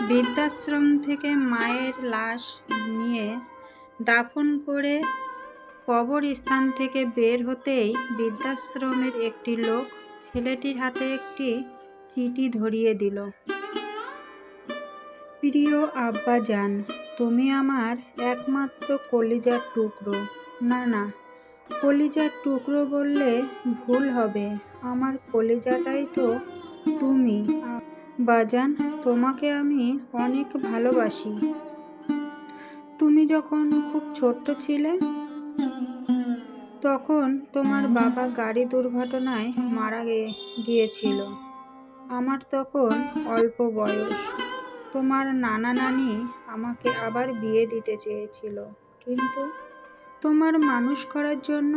বৃদ্ধাশ্রম থেকে মায়ের লাশ নিয়ে দাফন করে কবরস্থান থেকে বের হতেই বৃদ্ধাশ্রমের একটি লোক ছেলেটির হাতে একটি চিঠি ধরিয়ে দিল। প্রিয় আব্বাজান, তুমি আমার একমাত্র কলিজার টুকরো। না না, কলিজার টুকরো বললে ভুল হবে, আমার কলিজাটাই তো তুমি। বাজান, তোমাকে আমি অনেক ভালোবাসি। তুমি যখন খুব ছোট্ট ছিলে তখন তোমার বাবা গাড়ি দুর্ঘটনায় মারা গিয়েছিল। আমার তখন অল্প বয়স। তোমার নানা নানি আমাকে আবার বিয়ে দিতে চেয়েছিল, কিন্তু তোমার মানুষ করার জন্য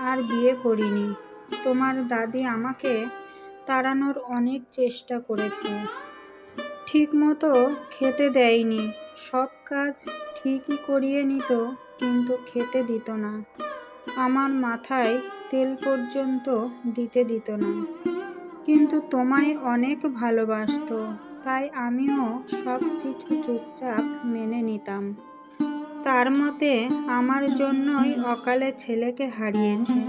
আর বিয়ে করিনি। তোমার দাদি আমাকে তাড়ানোর অনেক চেষ্টা করেছে, ঠিক মতো খেতে দেয়নি, সব কাজ ঠিকই করিয়ে নিত কিন্তু খেতে দিত না, আমার মাথায় তেল পর্যন্ত দিতে দিত না। কিন্তু তোমায় অনেক ভালোবাসতো, তাই আমিও সব কিছু চুপচাপ মেনে নিতাম। তার মতে আমার জন্যই অকালে ছেলেকে হারিয়েছে,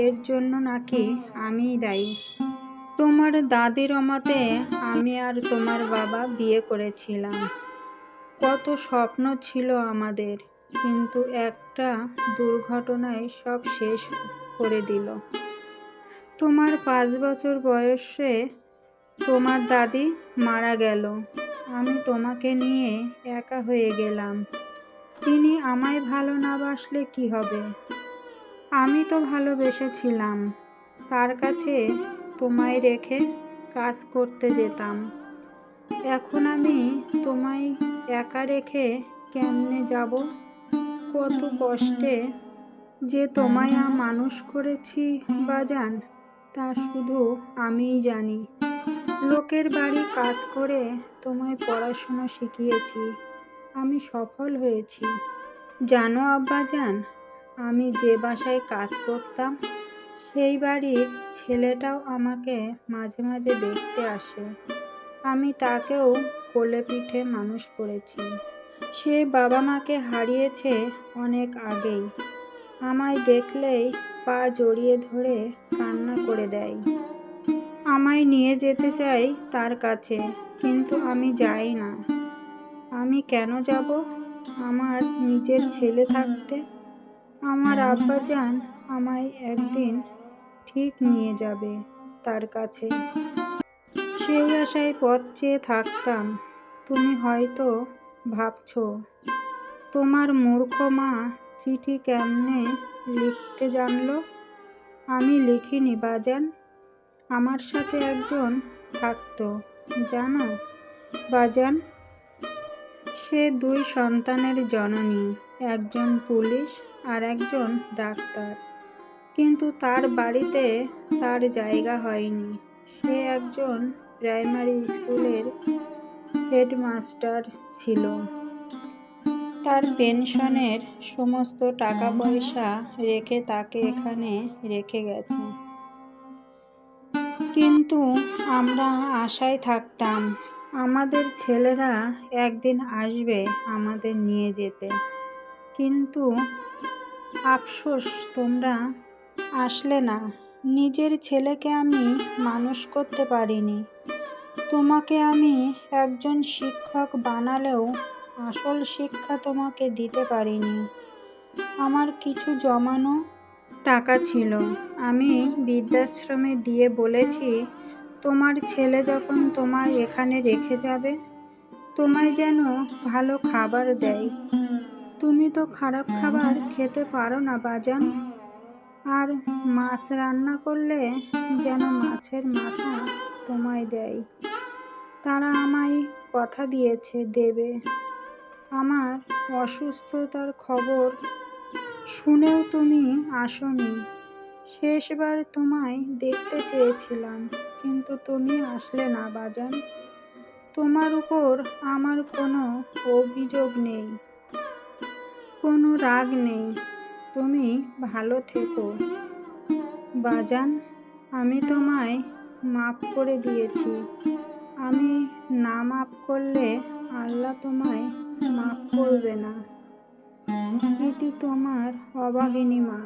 এর জন্য নাকি আমিই দায়ী। তোমার দাদির মতে আমি আর তোমার বাবা বিয়ে করেছিলাম। কত স্বপ্ন ছিল আমাদের, কিন্তু একটা দুর্ঘটনায় সব শেষ করে দিল। তোমার 5 বছর বয়সে তোমার দাদি মারা গেল। আমি তোমাকে নিয়ে একা হয়ে গেলাম। তিনি আমায় ভালো না বাসলে কি হবে? আমি তো ভালোবেসেছিলাম। তার কাছে তোমায় রেখে কাজ করতে যেতাম। এখন আমি তোমায় একা রেখে কেমনে যাব? কত কষ্টে যে তোমায় মানুষ করেছি বাজান, তা শুধু আমিই জানি। লোকের বাড়ি কাজ করে তোমায় পড়াশুনো শিখিয়েছি, আমি সফল হয়েছি। জানো আব্বাজান, আমি যে বাসায় কাজ করতাম সেই বাড়ির ছেলেটাও আমাকে মাঝে মাঝে দেখতে আসে। আমি তাকেও কোলে পিঠে মানুষ করেছি। সে বাবা মাকে হারিয়েছে অনেক আগেই। আমায় দেখলেই পা জড়িয়ে ধরে কান্না করে দেয়। আমায় নিয়ে যেতে চাই তার কাছে, কিন্তু আমি যাই না। আমি কেন যাব? আমার নিজের ছেলে থাকতে। আমার আব্বাজান আমায় একদিন ঠিক নিয়ে যাবে তার কাছে। সেই আশায় পথ চেয়ে থাকতাম। তুমি হয়তো ভাবছো তোমার মূর্খ মা চিঠি কেমনে লিখতে জানলো। আমি লিখিনি বাজান, আমার সাথে একজন থাকতো জানো বাজান। সে 2 সন্তানের জননী, একজন পুলিশ আর একজন ডাক্তার, কিন্তু তার বাড়িতে তার জায়গা হয়নি। সে একজন প্রাইমারি স্কুলের হেডমাস্টার ছিল। তার পেনশনের সমস্ত টাকা পয়সা রেখে তাকে এখানে রেখে গেছে। কিন্তু আমরা আশায় থাকতাম আমাদের ছেলেরা একদিন আসবে আমাদের নিয়ে যেতে। কিন্তু আফসোস, তোমরা আসলে না। নিজের ছেলেকে আমি মানুষ করতে পারিনি। তোমাকে আমি একজন শিক্ষক বানালেও আসল শিক্ষা তোমাকে দিতে পারিনি। আমার কিছু জমানো টাকা ছিল, আমি বৃদ্ধাশ্রমে দিয়ে বলেছি তোমার ছেলে যখন তোমায় এখানে রেখে যাবে তোমায় যেন ভালো খাবার দেয়। তুমি তো খারাপ খাবার খেতে পারো না বাজান। আর মাছ রান্না করলে যেন মাছের মাথা তোমায় দেয়। তারা আমায় কথা দিয়েছে দেবে। আমার অসুস্থতার খবর শুনেও তুমি আসোনি। শেষবার তোমায় দেখতে চেয়েছিলাম, কিন্তু তুমি আসলে না বাজান। তোমার উপর আমার কোনো অভিযোগ নেই, কোনো রাগ নেই। তুমি ভালো থেকো বাজান। আমি তোমায় মাফ করে দিয়েছি। আমি না মাফ করলে আল্লাহ তোমায় মাফ করবে না। ইতি তোমার অভাগিনী মা।